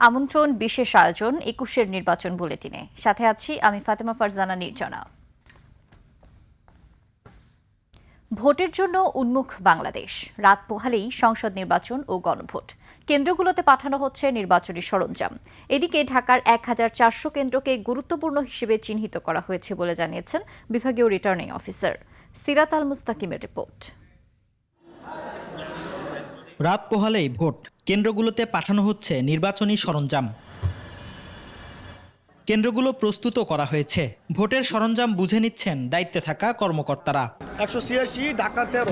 আমন্ত্রণ বিশেষ আয়োজন ২১-এর নির্বাচন বুলেটিনে। সাথে আছি আমি ফাতেমা ফারজানা নির্জনা। ভোটের জন্য উন্মুখ বাংলাদেশ। রাত পোহালেই সংসদ নির্বাচন ও গণভোট। কেন্দ্রগুলোতে পাঠানো হচ্ছে নির্বাচনী সরঞ্জাম। এদিকে ঢাকার ১,৪০০ কেন্দ্রকে গুরুত্বপূর্ণ হিসেবে চিহ্নিত করা হয়েছে বলে জানিয়েছেন বিভাগীয় রিটার্নিং অফিসার। সিরাত আল মুস্তাকিমের রিপোর্ট। রাত পোহালেই ভোট, কেন্দ্রগুলোতে পাঠানো হচ্ছে নির্বাচনী সরঞ্জাম। কেন্দ্রগুলো প্রস্তুত করা হয়েছে, ভোটের সরঞ্জাম বুঝে নিচ্ছেন দায়িত্বে থাকা কর্মকর্তারা। ১৮৬ ঢাকা ১৩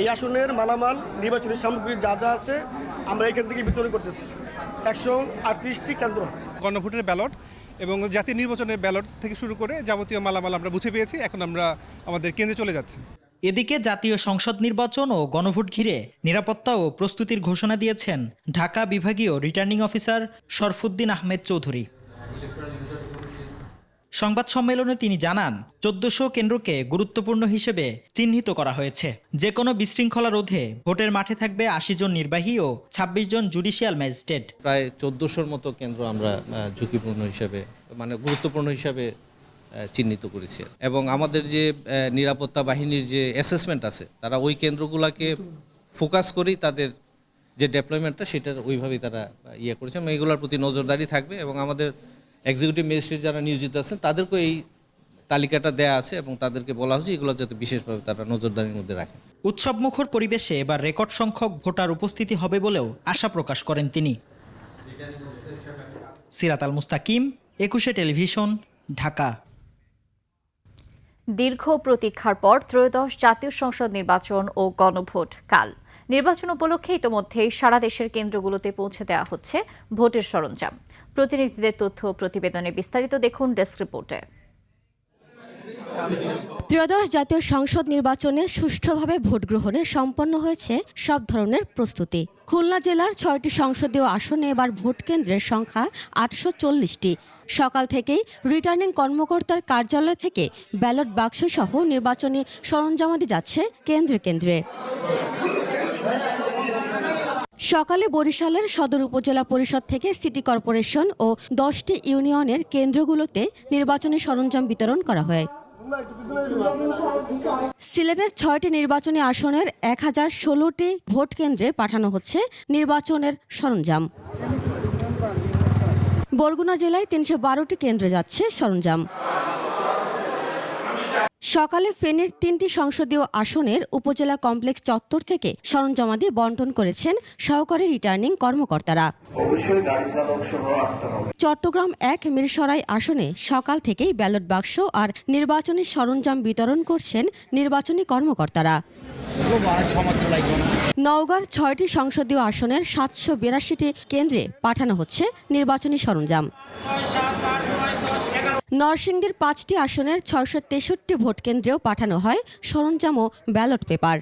এই আসনের মালামাল নির্বাচনী সামগ্রী যা যা আছে আমরা এখান থেকে বিতরণ করতেছি। ১৩৮টি কেন্দ্র গণভোটের ব্যালট এবং জাতীয় নির্বাচনের ব্যালট থেকে শুরু করে যাবতীয় মালামাল আমরা বুঝে পেয়েছি। এখন আমরা আমাদের কেন্দ্রে চলে যাচ্ছি। এদিকে জাতীয় সংসদ নির্বাচন ও গণভোট ঘিরে নিরাপত্তা ও প্রস্তুতির ঘোষণা দিয়েছেন ঢাকা বিভাগীয় রিটার্নিং অফিসার শরফুদ্দিন আহমেদ চৌধুরী। সংবাদ সম্মেলনে তিনি জানান, ১৪০০ কেন্দ্রকে গুরুত্বপূর্ণ হিসেবে চিহ্নিত করা হয়েছে। যে কোনো বিশৃঙ্খলা রোধে ভোটের মাঠে থাকবে ৮০ জন নির্বাহী ও ২৬ জন জুডিশিয়াল ম্যাজিস্ট্রেট। প্রায় ১৪০০-র মতো কেন্দ্র আমরা ঝুঁকিপূর্ণ হিসাবে গুরুত্বপূর্ণ হিসাবে চিহ্নিত করেছি এবং আমাদের যে নিরাপত্তা বাহিনীর যে অ্যাসেসমেন্ট আছে তারা ওই কেন্দ্রগুলোকে ফোকাস করেই তাদের যে ডেপ্লয়মেন্টটা সেটার ওইভাবেই তারা করেছে এবং এগুলোর প্রতি নজরদারি থাকবে এবং আমাদের এক্সিকিউটিভ ম্যাজিস্ট্রেট যারা নিয়োজিত আছেন তাদেরকেও এই তালিকাটা দেয়া আছে এবং তাদেরকে বলা হয়েছে এগুলো যাতে বিশেষভাবে তারা নজরদারির মধ্যে রাখে। উৎসবমুখর পরিবেশে এবার রেকর্ড সংখ্যক ভোটার উপস্থিতি হবে বলেও আশা প্রকাশ করেন তিনি। সিরাত আল মুস্তাকিম, ২১ টেলিভিশন, ঢাকা। দীর্ঘ প্রতীক্ষার পর ত্রয়োদশ জাতীয় সংসদ নির্বাচন ও গণভোট কাল। নির্বাচন উপলক্ষে ইতোমধ্যেই সারা দেশের কেন্দ্রগুলোতে পৌঁছে দেওয়া হচ্ছে ভোটের সরঞ্জাম। প্রতিনিধিদের তথ্য প্রতিবেদনে বিস্তারিত দেখুন ডেস্ক রিপোর্টে। ত্রয়োদশ জাতীয় সংসদ নির্বাচনে সুষ্ঠুভাবে ভোট গ্রহণে সম্পন্ন হয়েছে সব ধরনের প্রস্তুতি। খুলনা জেলার ৬টি সংসদীয় আসনে এবার ভোট কেন্দ্রের সংখ্যা ৮৪০টি। সকাল থেকেই রিটার্নিং কর্মকর্তার কার্যালয় থেকে ব্যালট বাক্স সহ নির্বাচনী সরঞ্জামাদি যাচ্ছে কেন্দ্রে কেন্দ্রে। সকালে বরিশালের সদর উপজেলা পরিষদ থেকে সিটি কর্পোরেশন ও 10টি ইউনিয়নের কেন্দ্রগুলোতে নির্বাচনী সরঞ্জাম বিতরণ করা হয়। সিলেটের ৬টি নির্বাচনী আসনের ১,০১৬টি ভোট কেন্দ্রে পাঠানো হচ্ছে নির্বাচনের সরঞ্জাম। বরগুনা জেলায় ৩১২টি কেন্দ্রে যাচ্ছে সরঞ্জাম। সকালে ফেনীর 3টি সংসদীয় আসনের উপজেলা কমপ্লেক্স চত্বর থেকে সরঞ্জামাদি বন্টন করেছেন সহকারী রিটার্নিং কর্মকর্তারা। চট্টগ্রাম ১ মিরসরাই আসনে সকাল থেকেই ব্যালট বাক্স আর নির্বাচনী সরঞ্জাম বিতরণ করছেন নির্বাচনী কর্মকর্তারা। নওগাঁর ৬টি সংসদীয় আসনের ৭৮২টি কেন্দ্রে পাঠানো হচ্ছে নির্বাচনী সরঞ্জাম। নরসিংদীর ৫টি আসনের ৬৬৩ ভোট কেন্দ্রেও পাঠানো হয় সরঞ্জাম ও ব্যালট পেপার।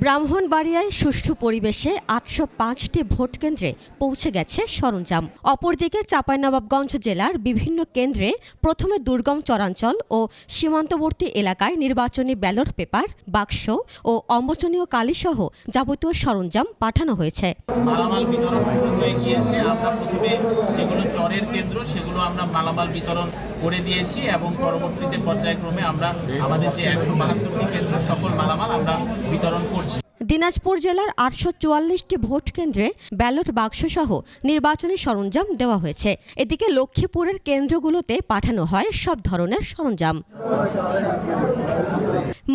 ব্রাহ্মণবাড়িয়ায় সুষ্ঠু পরিবেশে ৮০৫টি ভোট কেন্দ্রে পৌঁছে গেছে সরঞ্জাম। অপরদিকে চাঁপাইনবাবগঞ্জ জেলার বিভিন্ন কেন্দ্রে প্রথমে দুর্গম চরাঞ্চল ও সীমান্তবর্তী এলাকায় নির্বাচনী ব্যালট পেপার, বাক্স ও অমোচনীয় কালিসহ যাবতীয় সরঞ্জাম পাঠানো হয়েছে। মালামাল বিতরণ শুরু হয়ে গিয়েছে। আমরা প্রথমে যেগুলো চরের কেন্দ্র সেগুলো আমরা মালামাল বিতরণ করে দিয়েছি এবং পরবর্তীতে পর্যায়ক্রমে আমরা আমাদের যে ১৭২টি কেন্দ্র সকল মালামাল আমরা বিতরণ করছি। দিনাজপুর জেলার ৮৪৪টি ভোট কেন্দ্রে ব্যালট বাক্স সহ নির্বাচনী সরঞ্জাম দেওয়া হয়েছে। এদিকে লক্ষ্মীপুরের কেন্দ্রগুলোতে পাঠানো হয় সব ধরনের সরঞ্জাম।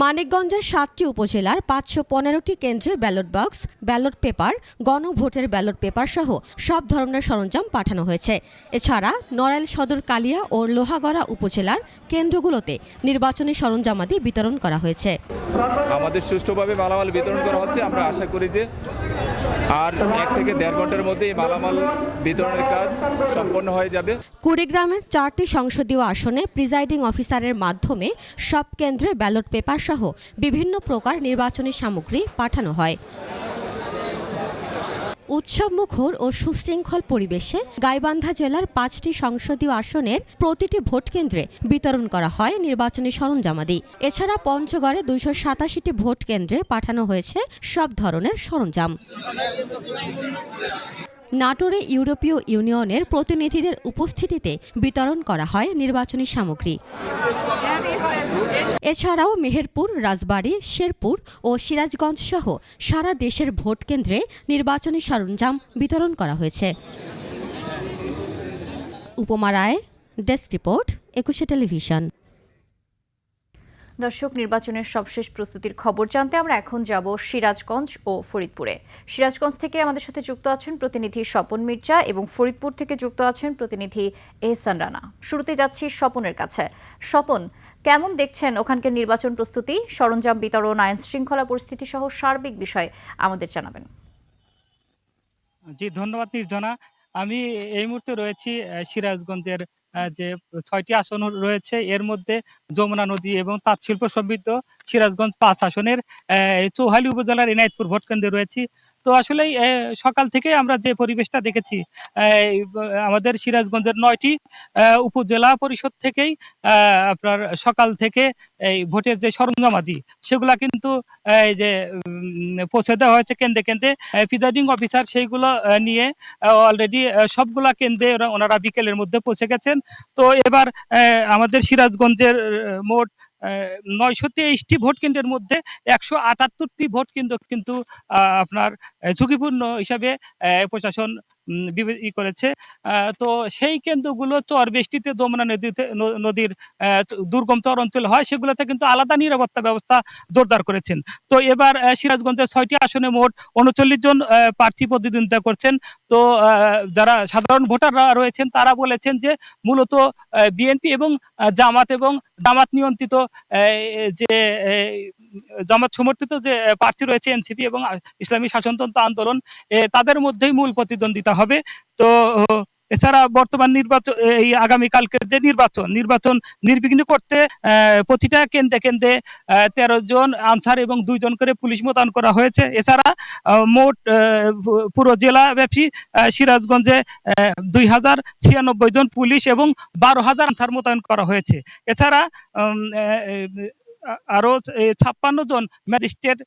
মানিকগঞ্জের 7টি উপজেলার ৫১৫টি কেন্দ্রে ব্যালট বক্স, ব্যালট পেপার, গণভোটের ব্যালট পেপার সহ সব ধরনের সরঞ্জাম পাঠানো হয়েছে। এছাড়া নড়াইল সদর কালিয়া ও লোহাগড়া উপজেলার কেন্দ্রগুলোতে নির্বাচনী সরঞ্জামাদি বিতরণ করা হয়েছে। আমাদের সুষ্ঠুভাবে মালামাল বিতরণ করা হচ্ছে। আমরা আশা করি যে আর 1 থেকে 1.5 ঘন্টার মধ্যে এই মালামাল বিতরণের কাজ সম্পন্ন হয়ে যাবে। কুড়িগ্রামের 4টি সংসদীয় আসনে প্রিজাইডিং অফিসারের মাধ্যমে সব কেন্দ্রে ব্যালট পেপার সহ বিভিন্ন প্রকার নির্বাচনী সামগ্রী পাঠানো হয়। উৎসবমুখর ও সুশৃঙ্খল পরিবেশে গাইবান্ধা জেলার 5টি সংসদীয় আসনের প্রতিটি ভোট কেন্দ্রে বিতরণ করা হয় নির্বাচনী সরঞ্জামাদি। এছাড়া পঞ্চগড়ে 287টি ভোট কেন্দ্রে পাঠানো হয়েছে সব ধরনের সরঞ্জাম। নাটোরে ইউরোপীয় ইউনিয়নের প্রতিনিধিদের উপস্থিতিতে বিতরণ করা হয় নির্বাচনী সামগ্রী। এছাড়াও মেহেরপুর, রাজবাড়ী, শেরপুর ও সিরাজগঞ্জ সহ সারা দেশের ভোট কেন্দ্রে নির্বাচনী সরঞ্জাম বিতরণ করা হয়েছে। উপমা রায়, ডেস্ক রিপোর্ট, 21 টেলিভিশন। দর্শক, নির্বাচনের সবশেষ প্রস্তুতির খবর জানতে আমরা এখন যাব সিরাজগঞ্জ ও ফরিদপুরে। সিরাজগঞ্জ থেকে আমাদের সাথে যুক্ত আছেন প্রতিনিধি স্বপন মির্জা এবং ফরিদপুর থেকে যুক্ত আছেন প্রতিনিধি এহসান রানা। শুরুতে যাচ্ছি স্বপনের কাছে। স্বপন, কেমন দেখছেন ওখানকার নির্বাচন প্রস্তুতি, সরঞ্জাম বিতরণ, আইন শৃঙ্খলা পরিস্থিতি সহ সার্বিক বিষয় আমাদের জানাবেন। জি, ধন্যবাদ নির্জনা। আমি এই মুহূর্তে রয়েছি সিরাজগঞ্জের যে ৬টি আসন রয়েছে, এর মধ্যে যমুনা নদী এবং তাঁত শিল্প সমৃদ্ধ সিরাজগঞ্জ ৫ আসনের চৌহালি উপজেলার এনায়েতপুর ভোট কেন্দ্রে রয়েছি। তো আসলেই সকাল থেকে আমরা যে পরিবেশটা দেখেছি, আমাদের সিরাজগঞ্জের 9টি উপজেলা পরিষদ থেকেই আপনার সকাল থেকে এই ভোটের যে সরঞ্জামাদি সেগুলা কিন্তু এই যে পৌঁছে দেওয়া হয়েছে কেন্দ্রে কেন্দ্রে। প্রিজাইডিং অফিসার সেইগুলো নিয়ে অলরেডি সবগুলা কেন্দ্রে ওনারা বিকেলের মধ্যে পৌঁছে গেছেন। তো এবার আমাদের সিরাজগঞ্জের মোট 923টি ভোট কেন্দ্রের মধ্যে 178টি ভোট কেন্দ্র কিন্তু আপনার ঝুঁকিপূর্ণ হিসাবে প্রশাসন করেছে। তো সেই কেন্দ্রগুলো চর বেষ্টিতে যমুনা নদীর দুর্গম চর অঞ্চল হয়, সেগুলোতে কিন্তু আলাদা নিরাপত্তা ব্যবস্থা জোরদার করেছেন। তো এবার সিরাজগঞ্জের 6টি আসনে মোট 39 জন প্রার্থী প্রতিদ্বন্দ্বিতা করছেন। তো যারা সাধারণ ভোটাররা রয়েছেন তারা বলেছেন যে মূলত বিএনপি এবং জামাত নিয়ন্ত্রিত যে জামাত সমর্থিত যে প্রার্থী রয়েছে এনসিপি এবং ইসলামী শাসনতন্ত্র আন্দোলন, তাদের মধ্যেই মূল প্রতিদ্বন্দ্বিতা হবে। তো এছাড়া বর্তমান নির্বাচন, এই আগামীকালকের যে নির্বাচন নির্বিঘ্ন করতে প্রতিটা কেন্দ্রে কেন্দ্রে 13 জন আনসার এবং 2 জন করে পুলিশ মোতায়েন করা হয়েছে। এছাড়া মোট পুরো জেলা ব্যাপী সিরাজগঞ্জে 2096 জন পুলিশ এবং 12,000 আনসার মোতায়েন করা হয়েছে। এছাড়া আরো 56 জন ম্যাজিস্ট্রেট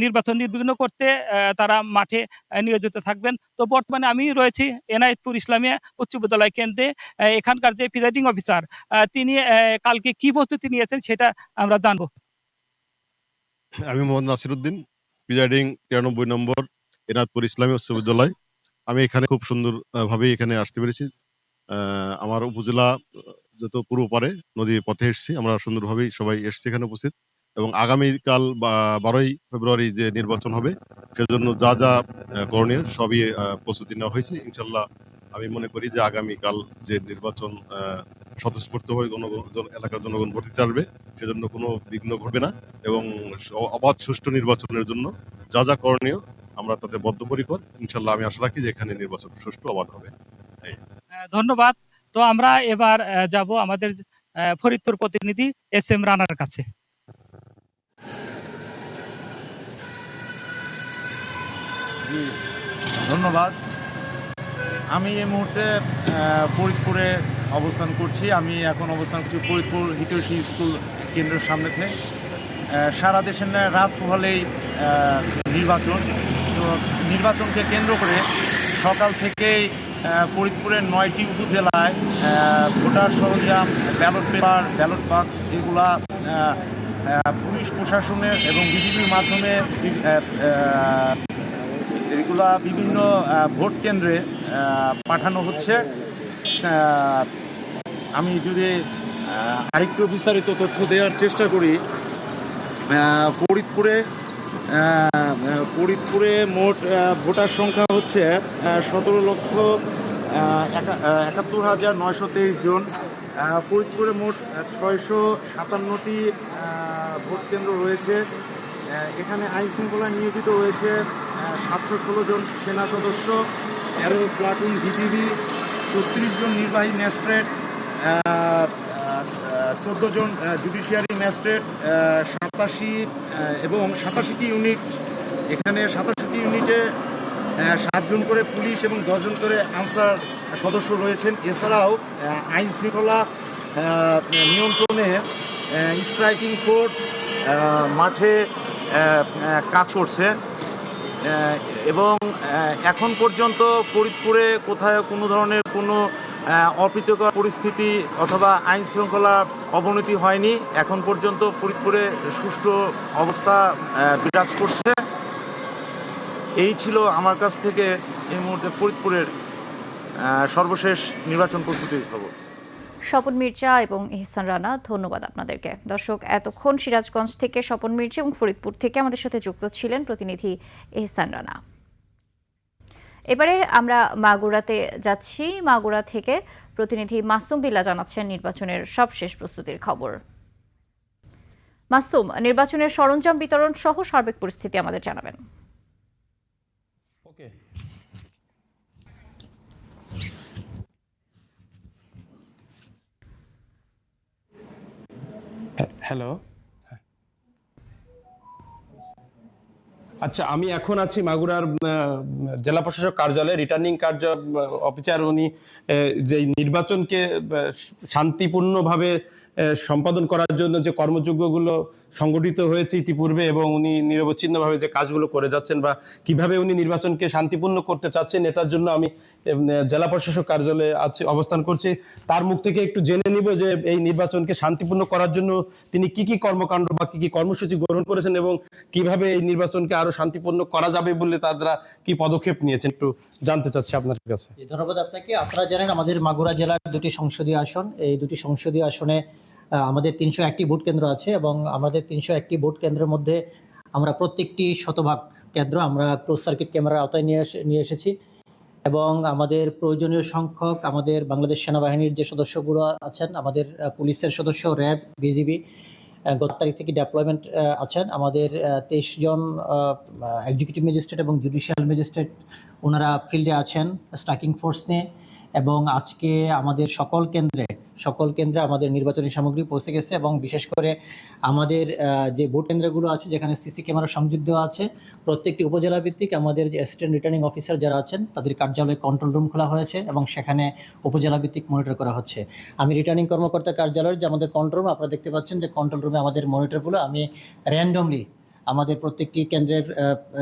নির্বাচন নির্বিঘ্ন করতে তারা মাঠে নিয়োজিত থাকবেন। তো বর্তমানে আমি রয়েছি এনায়েতপুর ইসলামিয়া উচ্চ বিদ্যালয় কেন্দ্রে। এখানকার যে প্রিজাইডিং অফিসার তিনি কালকে কি প্রস্তুতি নিয়েছেন সেটা আমরা জানবো। আমি মোহাম্মদ নাসির উদ্দিন, প্রিজাইডিং 93 নম্বর এনায়েতপুর ইসলামিয়া উচ্চ বিদ্যালয়। আমি এখানে খুব সুন্দর ভাবে এখানে আসতে পেরেছি। আমার উপজেলা যত পূর্ব পারে নদীর পথে এসেছি, আমরা সুন্দরভাবেই সবাই এসেছি এখানে উপস্থিত। এবং আগামীকাল 12ই ফেব্রুয়ারি যে নির্বাচন হবে সেজন্য যা যা করণীয় সবই প্রস্তুতি নেওয়া হয়েছে। ইনশাল্লাহ আমি মনে করি যে আগামীকাল যে নির্বাচন স্বতঃস্ফূর্তভাবে এলাকার জনগণ ভোট দিতে আসবে, সেজন্য কোনো বিঘ্ন ঘটবে না এবং অবাধ সুষ্ঠু নির্বাচনের জন্য যা যা করণীয় আমরা তাতে বদ্ধপরিকর। ইনশাল্লাহ আমি আশা রাখি যে এখানে নির্বাচন সুষ্ঠু অবাধ হবে। ধন্যবাদ। তো আমরা এবার যাব আমাদের ফরিদপুর প্রতিনিধি এস.এম. রানার কাছে। ধন্যবাদ। আমি এই মুহূর্তে ফরিদপুরে অবস্থান করছি। আমি এখন অবস্থান করছি ফরিদপুর হিতৈষী স্কুল কেন্দ্রের সামনেতে। সারা দেশের রাত পোহালেই নির্বাচন। তো নির্বাচনকে কেন্দ্র করে সকাল থেকেই ফরিদপুরের 9টি উপজেলায় ভোটার সরঞ্জাম, ব্যালট পেপার, ব্যালট বাক্স এগুলা পুলিশ প্রশাসনের এবং বিজিবির মাধ্যমে এগুলা বিভিন্ন ভোট কেন্দ্রে পাঠানো হচ্ছে। আমি যদি আরেকটু বিস্তারিত তথ্য দেওয়ার চেষ্টা করি, ফরিদপুরে মোট ভোটার সংখ্যা হচ্ছে 17,71,923 জন। ফরিদপুরে মোট 657টি ভোট কেন্দ্র রয়েছে। এখানে আইন শৃঙ্খলা নিয়োজিত রয়েছে 716 জন সেনা সদস্য, 13 প্লাটুন বিজিবি, 36 জন নির্বাহী ম্যাজিস্ট্রেট, 14 জন জুডিশিয়ারি ম্যাজিস্ট্রেট, 87টি ইউনিট। এখানে 87টি ইউনিটে 7 জন করে পুলিশ এবং 10 জন করে আনসার সদস্য রয়েছেন। এছাড়াও আইন শৃঙ্খলা নিয়ন্ত্রণে স্ট্রাইকিং ফোর্স মাঠে কাজ করছে। এবং এখন পর্যন্ত ফরিদপুরে কোথায় কোনো ধরনের কোনো অপ্রীতিকর পরিস্থিতি অথবা আইন শৃঙ্খলা অবনতি হয়নি। এখন পর্যন্ত ফরিদপুরে সুষ্ঠু অবস্থা বিরাজ করছে। এই ছিল আমার কাছ থেকে এই মুহূর্তে ফরিদপুরের সর্বশেষ নির্বাচন প্রস্তুতির খবর। স্বপন মির্জা এবং এহসান রানা, ধন্যবাদ আপনাদেরকে। দর্শক, এতক্ষণ সিরাজগঞ্জ থেকে স্বপন মির্জা এবং ফরিদপুর থেকে আমাদের সাথে যুক্ত ছিলেন প্রতিনিধি এহসান রানা। এবারে আমরা মাগুরাতে যাচ্ছি। মাগুরা থেকে প্রতিনিধি মাসুম বিল্লাহ জানাচ্ছেন নির্বাচনের সবশেষ প্রস্তুতির খবর। মাসুম, নির্বাচনের সরঞ্জাম বিতরণ সহ সার্বিক পরিস্থিতি আমাদের জানাবেন। হ্যালো, আচ্ছা, আমি এখন আছি মাগুরার জেলা প্রশাসক কার্যালয়ে। রিটার্নিং অফিসার উনি যে নির্বাচনকে শান্তিপূর্ণভাবে সম্পাদন করার জন্য যে কর্মযজ্ঞগুলো সংগঠিত হয়েছে ইতিপূর্বে এবং উনি নিরবচ্ছিন্নভাবে যে কাজগুলো করে যাচ্ছেন বা কিভাবে উনি নির্বাচনকে শান্তিপূর্ণ করতে চাচ্ছেন, এটার জন্য আমি জেলা প্রশাসক কার্যালয়ে অবস্থান করছি। তার মুখ থেকে একটু জেনে নিব যে এই নির্বাচনকে শান্তিপূর্ণ করার জন্য তিনি কি কি কর্মকাণ্ড বা কি কি কর্মসূচি গ্রহণ করেছেন এবং কিভাবে এই নির্বাচনকে আরো শান্তিপূর্ণ করা যাবে বলে তারা কি পদক্ষেপ নিয়েছেন, একটু জানতে চাচ্ছি আপনার কাছে। ধন্যবাদ আপনাকে। আপনারা জানেন আমাদের মাগুরা জেলার দুটি সংসদীয় আসন, এই দুটি সংসদীয় আসনে আমাদের 301টি ভোট কেন্দ্র আছে এবং আমাদের 301টি ভোট কেন্দ্রের মধ্যে আমরা প্রত্যেকটি শতভাগ কেন্দ্র আমরা ক্লোজ সার্কিট ক্যামেরার আওতায় নিয়ে এসেছি এবং আমাদের প্রয়োজনীয় সংখ্যক আমাদের বাংলাদেশ সেনাবাহিনীর যে সদস্যগুলো আছেন, আমাদের পুলিশের সদস্য, র্যাব, বিজিবি গত তারিখ থেকে ডেপ্লয়মেন্ট আছেন। আমাদের 23 জন এক্সিকিউটিভ ম্যাজিস্ট্রেট এবং জুডিশিয়াল ম্যাজিস্ট্রেট ওনারা ফিল্ডে আছেন স্ট্রাইকিং ফোর্স নিয়ে এবং আজকে আমাদের সকল কেন্দ্রে আমাদের নির্বাচনী সামগ্রী পৌঁছে গেছে এবং বিশেষ করে আমাদের যে ভোট কেন্দ্রগুলো আছে যেখানে সিসি ক্যামেরা সংযোগ দেওয়া আছে, প্রত্যেকটি উপজেলা ভিত্তিক আমাদের যে অ্যাসিস্ট্যান্ট রিটার্নিং অফিসার যারা আছেন তাদের কার্যালয়ে কন্ট্রোল রুম খোলা হয়েছে এবং সেখানে উপজেলা ভিত্তিক মনিটর করা হচ্ছে। আমি রিটার্নিং কর্মকর্তার কার্যালয়ের যে আমাদের কন্ট্রোল রুম, আপনারা দেখতে পাচ্ছেন যে কন্ট্রোল রুমে আমাদের মনিটরগুলো আমি র্যান্ডমলি আমাদের প্রত্যেকটি কেন্দ্রের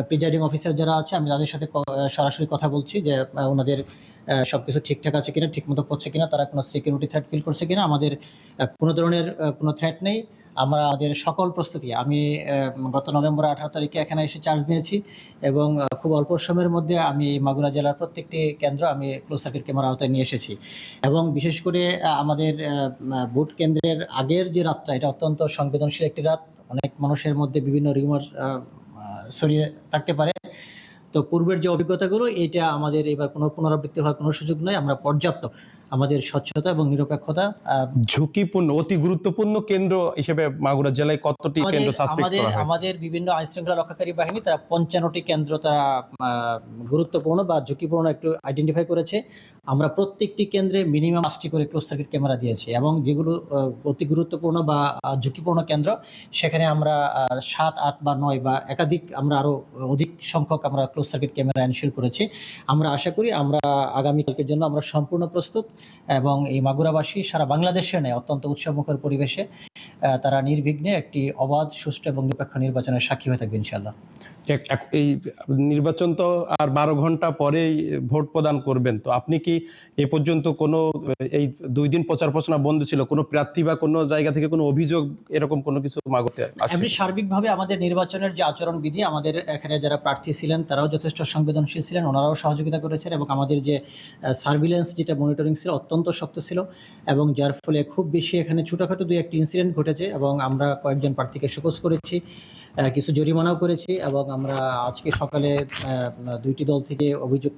প্রিজাইডিং অফিসার যারা আছে আমি তাদের সাথে সরাসরি কথা বলছি যে ওনাদের সব কিছু ঠিকঠাক আছে কিনা, ঠিকমতো করছে কিনা, তারা কোনো সিকিউরিটি থ্রেট ফিল করছে কিনা। আমাদের কোনো ধরনের কোনো থ্রেট নেই। আমরা আমাদের সকল প্রস্তুতি, আমি গত নভেম্বর 18 তারিখে এখানে এসে চার্জ নিয়েছি এবং খুব অল্প সময়ের মধ্যে আমি মাগুরা জেলার প্রত্যেকটি কেন্দ্র আমি ক্লোজ সার্কিট ক্যামেরা আওতায় নিয়ে এসেছি এবং বিশেষ করে আমাদের ভোট কেন্দ্রের আগের যে রাতটা, এটা অত্যন্ত সংবেদনশীল একটি রাত। অনেক মানুষের মধ্যে বিভিন্ন রিউমার ছড়িয়ে থাকতে পারে। তো পূর্বের যে অভিজ্ঞতাগুলো, এটা আমাদের এবার কোনো পুনরাবৃত্তি হওয়ার কোনো সুযোগ নয়। আমরা পর্যাপ্ত আমাদের স্বচ্ছতা এবং নিরপেক্ষতা। ঝুঁকিপূর্ণ অতি গুরুত্বপূর্ণ কেন্দ্র হিসেবে মাগুরা জেলায় কতটি কেন্দ্র সাসপেক্ট করা হয়েছে? আমাদের বিভিন্ন আইন শৃঙ্খলা রক্ষাকারী বাহিনী তারা 55টি কেন্দ্র তারা গুরুত্বপূর্ণ বা ঝুঁকিপূর্ণ একটু আইডেন্টিফাই করেছে। আমরা প্রত্যেকটি কেন্দ্রে মিনিমাম 5টি করে ক্লোজ সার্কিট ক্যামেরা দিয়েছি এবং যেগুলো অতি গুরুত্বপূর্ণ বা ঝুঁকিপূর্ণ কেন্দ্র সেখানে আমরা 7, 8 বা 9 বা একাধিক আমরা আরও অধিক সংখ্যক আমরা ক্লোজ সার্কিট ক্যামেরা এনশিওর করেছি। আমরা আশা করি আমরা আগামীকালকের জন্য আমরা সম্পূর্ণ প্রস্তুত এবং এই মাগুরাবাসী সারা বাংলাদেশের নেয় অত্যন্ত উৎসবমুখর পরিবেশে তারা নির্বিঘ্নে একটি অবাধ, সুষ্ঠু এবং নিরপেক্ষ নির্বাচনের সাক্ষী হয়ে থাকবে ইনশাআল্লাহ। এই নির্বাচন তো আর 12 ঘন্টা পরেই ভোট প্রদান করবেন, তো আপনি কি এ পর্যন্ত কোনো এই 2 দিন প্রচার প্রচারণা বন্ধ ছিল, কোনো প্রার্থী বা কোনো জায়গা থেকে কোনো অভিযোগ এরকম কোনো কিছু মাগতে আসছে? এমনি সার্বিকভাবে আমাদের নির্বাচনের যে আচরণবিধি, আমাদের এখানে যারা প্রার্থী ছিলেন তারাও যথেষ্ট সংবেদনশীল ছিলেন, ওনারাও সহযোগিতা করেছেন এবং আমাদের যে সার্ভিলেন্স যেটা মনিটরিং ছিল অত্যন্ত শক্ত ছিল এবং যার ফলে খুব বেশি এখানে ছোটোখাটো 2-1টি ইনসিডেন্ট ঘটেছে এবং আমরা কয়েকজন প্রার্থীকে শোকজ করেছি, কিছু জরিমানাও করেছি এবং আমরা আজকে সকালে 2টি দল থেকে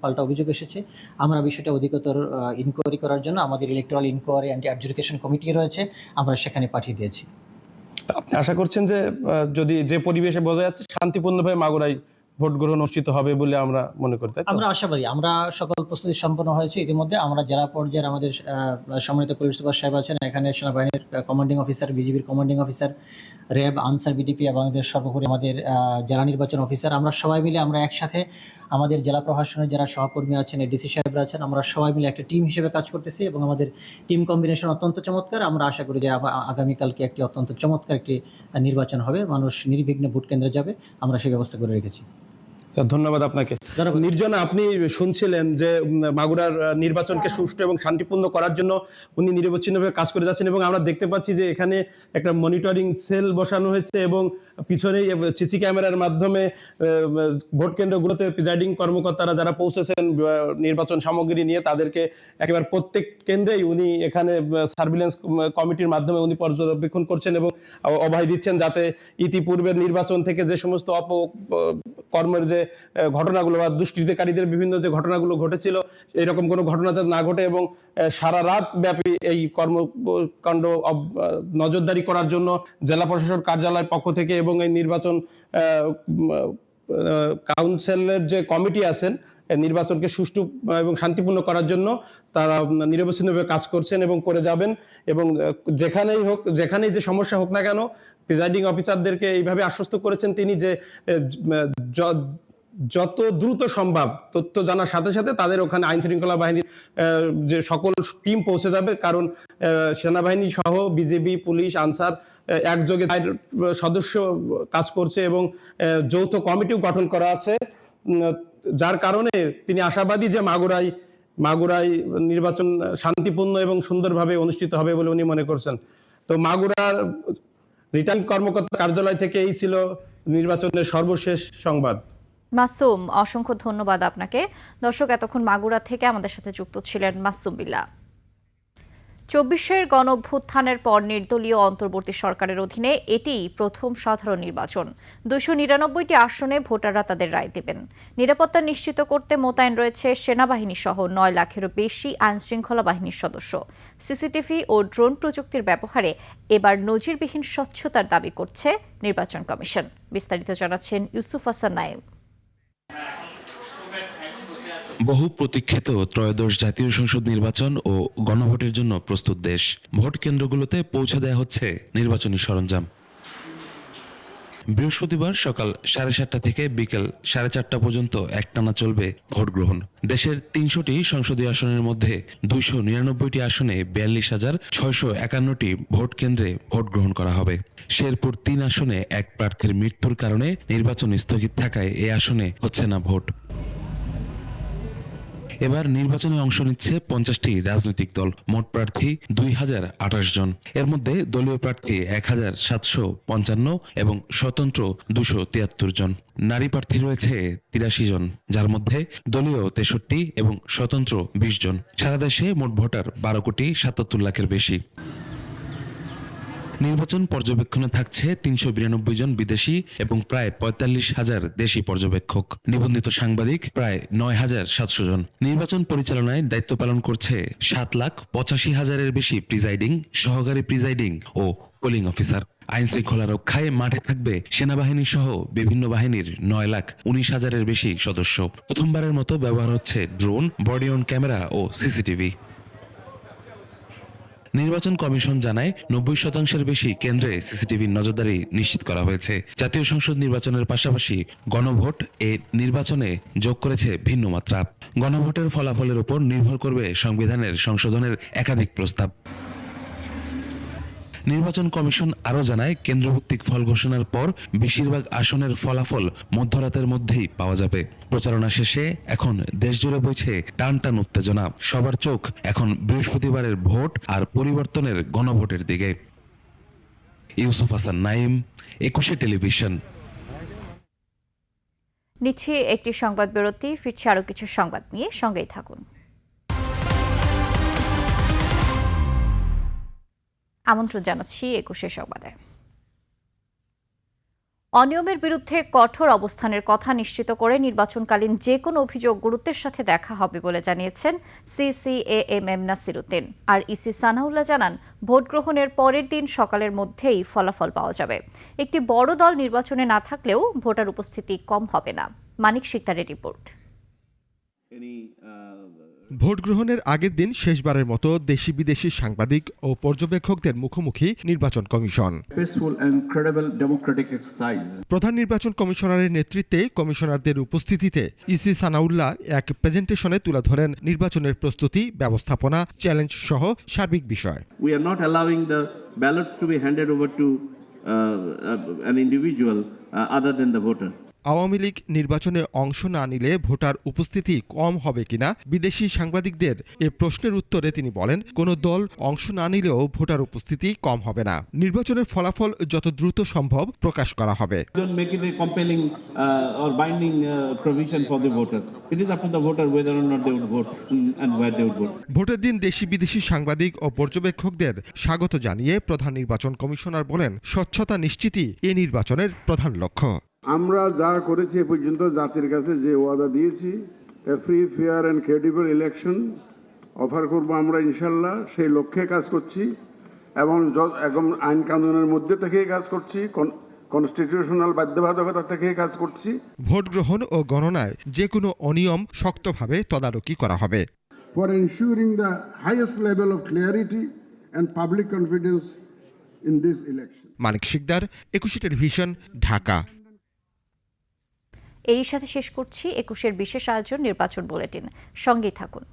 পাল্টা অভিযোগ এসেছে। আমরা বিষয়টা অধিকতর ইনকোয়ারি করার জন্য আমাদের electoral inquiry anti adjudication committee রয়েছে, আমরা সেখানে পাঠিয়ে দিয়েছি। আপনি আশা করছেন যে যদি যে পরিবেশে বোঝা যাচ্ছে শান্তিপূর্ণভাবে মাগুরায় ভোট গ্রহণ অনুষ্ঠিত হবে বলে আমরা মনে করি? আমরা আশাবাদী। আমরা সকল প্রস্তুতি সম্পন্ন হয়েছে ইতিমধ্যে। আমরা জেলা পর্যায়ের আমাদের সম্মানিত পুলিশ সুপার সাহেব আছেন, এখানে সেনাবাহিনীর কমান্ডিং অফিসার, বিজিবির commanding officer, RAB, answer, BDP এবং আমাদের সর্বোপরি আমাদের জেলা নির্বাচন অফিসার, আমরা সবাই মিলে আমরা একসাথে আমাদের জেলা প্রশাসনের যারা সহকর্মী আছেন, ডিসি সাহেবরা আছেন, আমরা সবাই মিলে একটা টিম হিসেবে কাজ করতেছি এবং আমাদের টিম কম্বিনেশন অত্যন্ত চমৎকার। আমরা আশা করি যে আগামীকালকে একটি অত্যন্ত চমৎকার একটি নির্বাচন হবে, মানুষ নির্বিঘ্নে ভোট কেন্দ্রে যাবে, আমরা সেই ব্যবস্থা করে রেখেছি। ধন্যবাদ আপনাকে। নির্জনা, আপনি শুনছিলেন যে মাগুরার নির্বাচনকে সুষ্ঠু এবং শান্তিপূর্ণ করার জন্য উনি নিরবচ্ছিন্নভাবে কাজ করে যাচ্ছেন, এবং আমরা দেখতে পাচ্ছি যে এখানে একটা মনিটরিং সেল বসানো হয়েছে এবং পিছনেই সিসি ক্যামেরার মাধ্যমে ভোট কেন্দ্রগুলোতে প্রিজাইডিং কর্মকর্তারা যারা পৌঁছেছেন নির্বাচন সামগ্রী নিয়ে, তাদেরকে একেবারে প্রত্যেক কেন্দ্রেই উনি এখানে সার্ভিলেন্স কমিটির মাধ্যমে উনি পর্যবেক্ষণ করছেন এবং অভয় দিচ্ছেন যাতে ইতিপূর্বের নির্বাচন থেকে যে সমস্ত কর্মের যে ঘটনাগুলো বা দুষ্কৃতিকারীদের বিভিন্ন যে ঘটনাগুলো ঘটেছিল, এরকম কোনো ঘটনা যাতে না ঘটে, এবং সারা রাত ব্যাপী এই কর্মকাণ্ড নজরদারি করার জন্য জেলা প্রশাসন কার্যালয়ের পক্ষ থেকে এবং এই নির্বাচন কাউন্সিলের যে কমিটি আছেন নির্বাচনকে সুষ্ঠু এবং শান্তিপূর্ণ করার জন্য তারা নিরবচ্ছিন্নভাবে কাজ করছেন এবং করে যাবেন। এবং যেখানেই হোক, যেখানেই যে সমস্যা হোক না কেন, প্রিজাইডিং অফিসারদেরকে এইভাবে আশ্বস্ত করেছেন তিনি যে যত দ্রুত সম্ভব তথ্য জানার সাথে সাথে তাদের ওখানে আইন শৃঙ্খলা বাহিনীর যে সকল টিম পৌঁছে যাবে, কারণ সেনাবাহিনী সহ বিজেপি, পুলিশ, আনসার একযোগে সদস্য কাজ করছে এবং যৌথ কমিটিও গঠন করা আছে, যার কারণে তিনি আশাবাদী যে মাগুরায় নির্বাচন শান্তিপূর্ণ এবং সুন্দরভাবে অনুষ্ঠিত হবে বলে উনি মনে করছেন। তো মাগুরার রিটার্নিং কর্মকর্তা কার্যালয় থেকে এই ছিল নির্বাচনের সর্বশেষ সংবাদ। মাসুম, অসংখ্য ধন্যবাদ আপনাকে। দর্শক, এতক্ষণ মাগুরা থেকে আমাদের সাথে যুক্ত ছিলেন মাসুম বিল্লাহ। 24-এর গণঅভ্যুত্থানের পর নির্দলীয় অন্তর্বর্তী সরকারের অধীনে এটি প্রথম সাধারণ নির্বাচন। 299টি আসনে ভোটাররা তাদের রায় দেবেন। নিরাপত্তা নিশ্চিত করতে মোতায়েন রয়েছে সেনাবাহিনী সহ 9 লাখেরও বেশি আইনশৃঙ্খলা বাহিনীর সদস্য। সিসিটিভি ও ড্রোন প্রযুক্তির ব্যবহারে এবার নজিরবিহীন স্বচ্ছতার দাবি করছে নির্বাচন কমিশন। বিস্তারিত জানাচ্ছেন ইউসুফ হাসান নাইম। বহু প্রতীক্ষিত ত্রয়োদশ জাতীয় সংসদ নির্বাচন ও গণভোটের জন্য প্রস্তুত দেশ। ভোট কেন্দ্রগুলোতে পৌঁছে দেয়া হচ্ছে নির্বাচনী সরঞ্জাম। বৃহস্পতিবার সকাল 7:30 থেকে বিকেল 4:30 পর্যন্ত একটানা চলবে ভোট গ্রহণ। দেশের 300টি সংসদীয় আসনের মধ্যে 299টি আসনে 42,651টি ভোট কেন্দ্রে ভোট গ্রহণ করা হবে। শেরপুর 3 আসনে এক প্রার্থীর মৃত্যুর কারণে নির্বাচন স্থগিত থাকায় এ আসনে হচ্ছে না ভোট। এবার নির্বাচনে অংশ নিচ্ছে 50টি রাজনৈতিক দল। মোট প্রার্থী 2028 জন। এর মধ্যে দলীয় প্রার্থী 1755 এবং স্বতন্ত্র 273 জন। নারী প্রার্থী রয়েছে 83 জন, যার মধ্যে দলীয় 63 এবং স্বতন্ত্র 20 জন। সারা দেশে মোট ভোটার 12,77 লাখের বেশি। নির্বাচন পর্যবেক্ষণে থাকছে 392 জন বিদেশি এবং প্রায় 45,000 দেশি পর্যবেক্ষক। নিবন্ধিত সাংবাদিক প্রায় 9,700 জন। নির্বাচন পরিচালনায় দায়িত্ব পালন করছে 7,85,000-এর বেশি প্রিজাইডিং, সহকারী প্রিজাইডিং ও পোলিং অফিসার। আইন শৃঙ্খলা রক্ষায় মাঠে থাকবে সেনাবাহিনী সহ বিভিন্ন বাহিনীর 9,19,000-এর বেশি সদস্য। প্রথমবারের মতো ব্যবহার হচ্ছে ড্রোন, বডি অন ক্যামেরা ও সিসিটিভি। নির্বাচন কমিশন জানায় 90% বেশি কেন্দ্রে সিসিটিভি নজরদারি নিশ্চিত করা হয়েছে। জাতীয় সংসদ নির্বাচনের পাশাপাশি গণভোট এ নির্বাচনে যোগ করেছে ভিন্ন মাত্রা। গণভোটের ফলাফলের উপর নির্ভর করবে সংবিধানের সংশোধনের একাধিক প্রস্তাব। নির্বাচন কমিশন আরও জানায়, কেন্দ্রভিত্তিক ফল ঘোষণার পর বেশিরভাগ আসনের ফলাফল মধ্যরাতের মধ্যেই পাওয়া যাবে। প্রচারণা শেষে এখন দেশজুড়ে বইছে টান টান উত্তেজনা। সবার চোখ এখন বৃহস্পতিবারের ভোট আর পরিবর্তনের গণভোটের দিকে। ইউসুফ হাসান নাইম, 21 টেলিভিশন। নিচ্ছে একটি সংবাদ বিরতি, ফিরছে আরও কিছু সংবাদ নিয়ে, সঙ্গেই থাকুন। আমন্ত্রণ জানাচ্ছি 21 সংবাদে। অনিয়মের বিরুদ্ধে কঠোর অবস্থানের কথা নিশ্চিত করে নির্বাচনকালীন যে কোনো অভিযোগ গুরুত্বের সাথে দেখা হবে বলে জানিয়েছেন CCAMM নাসির উদ্দিন। আর ইসি সানাউল্লাহ জানান, ভোট গ্রহণের পরের দিন সকালের মধ্যেই ফলাফল পাওয়া যাবে। একটি বড় দল নির্বাচনে না থাকলেও ভোটার উপস্থিতি কম হবে না। মানিক শিকদারের রিপোর্ট। ভোট গ্রহণের আগের দিন শেষবারের মতো দেশি বিদেশি সাংবাদিক ও পর্যবেক্ষকদের মুখোমুখি নির্বাচন কমিশন। প্রধান নির্বাচন কমিশনারের নেতৃত্বে কমিশনারদের উপস্থিতিতে ইসি সানাউল্লাহ এক প্রেজেন্টেশনে তুলে ধরেন নির্বাচনের প্রস্তুতি, ব্যবস্থাপনা, চ্যালেঞ্জ সহ সার্বিক বিষয়। We are not allowing the ballots to be handed over to an individual other than the voter. Awami League নির্বাচনে অংশ না নিলে ভোটার উপস্থিতি কম হবে কিনা বিদেশি সাংবাদিকদের এ প্রশ্নের উত্তরে তিনি বলেন, কোনো দল অংশ না নিলেও ভোটার উপস্থিতি কম হবে না। নির্বাচনের ফলাফল যত দ্রুত সম্ভব প্রকাশ করা হবে। ভোটের দিন দেশি বিদেশি সাংবাদিক ও পর্যবেক্ষকদের স্বাগত জানিয়ে প্রধান নির্বাচন কমিশনার বলেন, স্বচ্ছতা নিশ্চিতই এ নির্বাচনের প্রধান লক্ষ্য। আমরা যা করেছি এ পর্যন্ত জাতির কাছে যে ওয়াদা দিয়েছি, free fair and credible election offer করব আমরা ইনশাল্লাহ, সেই লক্ষ্যে কাজ করছি এবং আইন কানুনের মধ্যে থেকেই কাজ করছি, কনস্টিটিউশনাল বাধ্যবাধকতা থেকেই কাজ করছি। ভোট গ্রহণ ও গণনায় যে কোনো অনিয়ম শক্তভাবে তদারকি করা হবে। For ensuring the highest level of clarity and public confidence in this election. Manik Sikdar, 21 television, Dhaka. এরই সাথে শেষ করছি 21-এর বিশেষ আয়োজন নির্বাচন বুলেটিন। সঙ্গেই থাকুন।